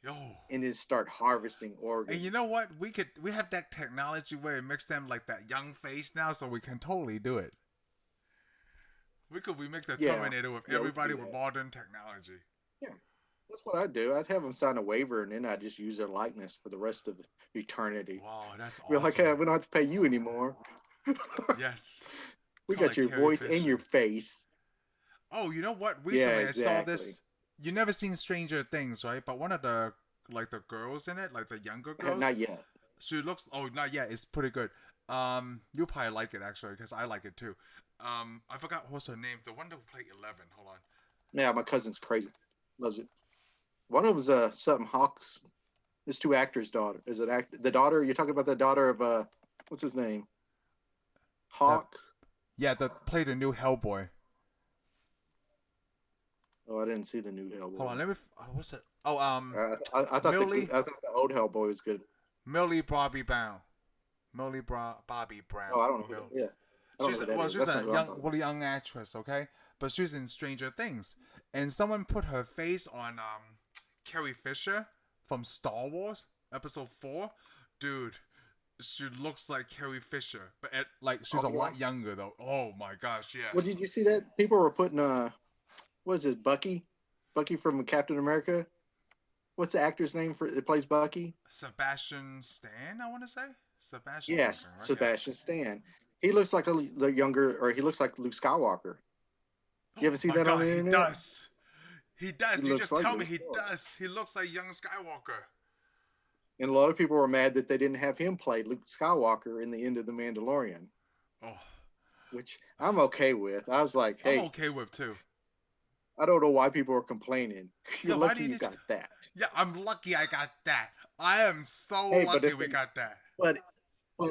Yo. And then start harvesting organs. And you know what? We have that technology where it makes them like that young face now, so we can totally do it. We could remake the Terminator with everybody with modern technology. Yeah. That's what I'd do. I'd have them sign a waiver, and then I'd just use their likeness for the rest of eternity. Wow, that's awesome. We're like, hey, we don't have to pay you anymore. Yes. We got your voice and your face. Oh, you know what? Recently exactly. I saw this. You never seen Stranger Things, right? But one of the girls in it, like the younger girls. Not yet. She looks. Oh, not yet. It's pretty good. You'll probably like it actually, because I like it too. I forgot what's her name. The one who played 11. Hold on. Yeah, my cousin's crazy. Loves it. One of them's something Hawks. There's two actors' daughter. Is it the daughter? You're talking about the daughter of what's his name? Hawks. That played the new Hellboy. Oh, I didn't see the new Hellboy. Hold on, let me. What's it? Oh, I thought the old Hellboy was good. Millie Bobby Brown. Bobby Brown. Oh, I don't know. Yeah. She's a really young actress, okay? But she's in Stranger Things, and someone put her face on Carrie Fisher from Star Wars Episode 4. Dude, she looks like Carrie Fisher, but she's a lot younger though. Oh my gosh, yeah. Well, did you see that? People were putting what is it, Bucky from Captain America? What's the actor's name that plays Bucky? Sebastian Stan, I want to say. Sebastian. Yes, right? Sebastian Stan. He looks like the younger, or he looks like Luke Skywalker. You haven't seen that on the internet? He does. He does. You just tell me he does. He looks like young Skywalker. And a lot of people were mad that they didn't have him play Luke Skywalker in the end of The Mandalorian. Oh. Which I'm okay with. I was like, hey. I'm okay with too. I don't know why people are complaining. You're lucky you got that. Yeah, I'm lucky I got that. I am so lucky we got that. But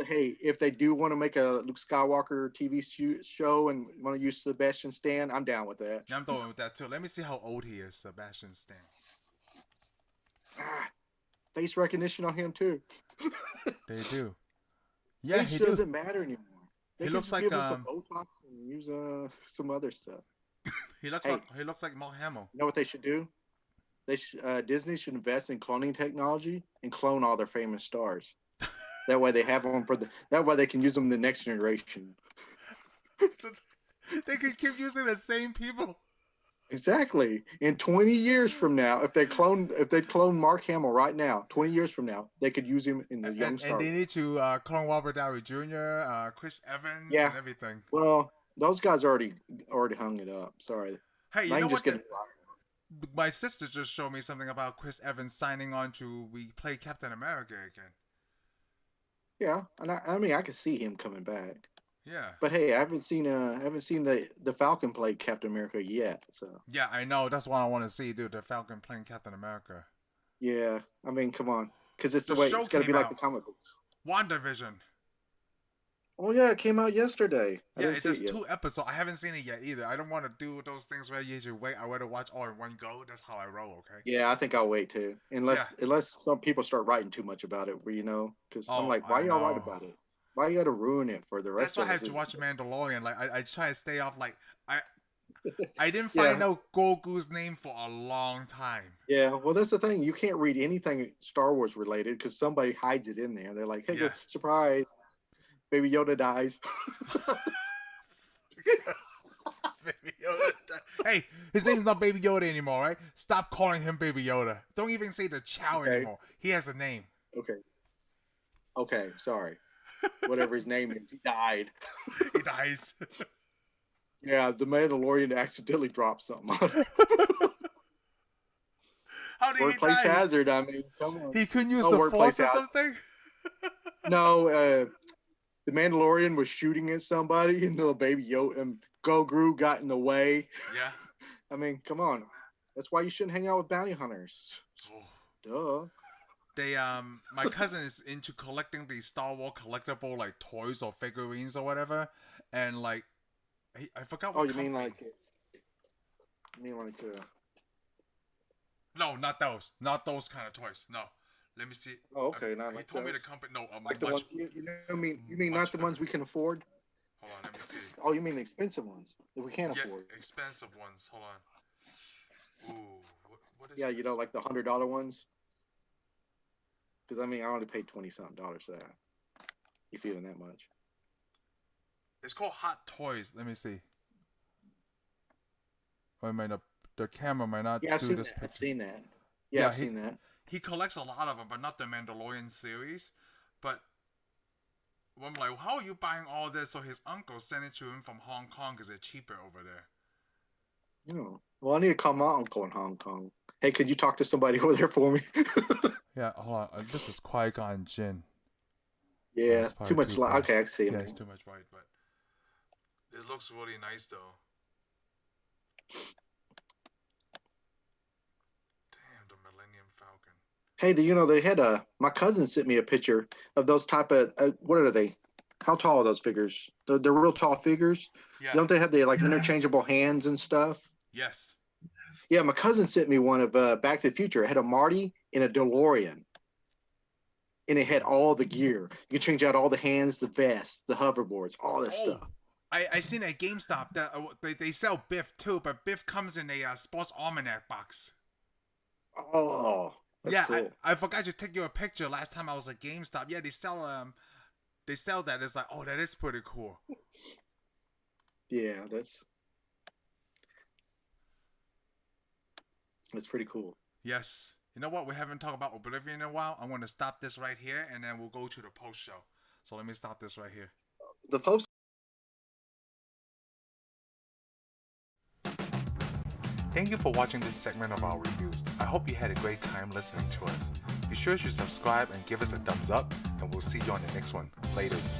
hey, if they do want to make a Luke Skywalker TV show and want to use Sebastian Stan, I'm down with that. Yeah, I'm down with that too. Let me see how old he is, Sebastian Stan. Face recognition on him too. They do. Yeah, Age doesn't matter anymore. They he looks like give us some Botox and use some other stuff. He looks like Mark Hamill. You know what they should do? Disney should invest in cloning technology and clone all their famous stars. That way they have them that way they can use them in the next generation. They could keep using the same people. Exactly. In 20 years from now, if they clone Mark Hamill right now, 20 years from now, they could use him in the young Star And they Wars. need to clone Robert Downey Jr., Chris Evans, Yeah. and everything. Well, those guys already hung it up. Sorry. Hey, you I know can just what? get My sister just showed me something about Chris Evans signing on to play Captain America again. Yeah, and I mean I could see him coming back. Yeah. But hey, I haven't seen the Falcon play Captain America yet. So Yeah, I know. That's what I want to see, dude. The Falcon playing Captain America. yeah, I mean, come on, because it's The the way show it's got to be came like the out. comic books. WandaVision. Oh yeah, it came out yesterday. I Yeah, didn't see there's it yet. 2 episodes. I haven't seen it yet either. I don't want to do those things where you usually wait. I want to watch all in one go. That's how I roll, okay? Yeah, I think I'll wait too, unless some people start writing too much about it, where because I'm Oh, like, why I y'all write know. about it? Why you got to ruin it for the That's rest why of I us? have to watch Mandalorian. Like I try to stay off. Like I didn't Yeah. find out Grogu's name for a long time. Yeah, well, that's the thing. You can't read anything Star Wars related because somebody hides it in there. They're like, "Hey, Yeah. surprise! Baby Yoda dies." Baby Yoda. Hey, his name's not Baby Yoda anymore, right? Stop calling him Baby Yoda. Don't even say the Chow Okay. anymore. He has a name. Okay, sorry. Whatever his name is, he died. He dies. Yeah, the Mandalorian accidentally dropped something. How did Workplace he die? hazard. I mean, come on. He couldn't use the workplace force or hazard. something? No, the Mandalorian was shooting at somebody, and little baby Yoda and Grogu got in the way. Yeah. I mean, come on. That's why you shouldn't hang out with bounty hunters. Oh. Duh. They my cousin is into collecting these Star Wars collectible like toys or figurines or whatever, and like I forgot what. Oh, you mean like? No, not those. Not those kind of toys. No. Let me see. Oh, okay. Not he like told me those. the company. No, Like the ones you mean not the ones we can afford? Hold on, let me see. Oh, you mean the expensive ones that we can't afford? Expensive ones. Hold on. Ooh, what is? Yeah, this? like the $100 ones. Because I mean, I only paid $20-something for that. You feeling that much? It's called Hot Toys. Let me see. Oh, the camera might not do this picture. I've seen that. Yeah, I've seen that. He collects a lot of them, but not the Mandalorian series. But I'm like, how are you buying all this? So his uncle sent it to him from Hong Kong because they're cheaper over there. Oh. Well, I need to call my uncle in Hong Kong. Hey, could you talk to somebody over there for me? Yeah, hold on. This is Qui-Gon Jinn. Yeah, too much light. Okay, I can see him. Yeah, it's too much light, but it looks really nice though. Damn, the Millennium Falcon. Hey, they had my cousin sent me a picture of those type of what are they? How tall are those figures? They're real tall figures. Yeah. Don't they have the like interchangeable hands and stuff? Yes. Yeah, my cousin sent me one of Back to the Future. It had a Marty in a DeLorean. And it had all the gear. You could change out all the hands, the vests, the hoverboards, all that stuff. I seen at GameStop that they sell Biff too, but Biff comes in a sports almanac box. Oh, that's cool. I forgot to take you a picture last time I was at GameStop. Yeah, they sell that. It's like, oh, that is pretty cool. Yeah, that's pretty cool. Yes. You know what? We haven't talked about Oblivion in a while. I'm going to stop this right here, and then we'll go to the post show. So let me stop this right here. The post. Thank you for watching this segment of our reviews. I hope you had a great time listening to us. Be sure to subscribe and give us a thumbs up, and we'll see you on the next one. Laters.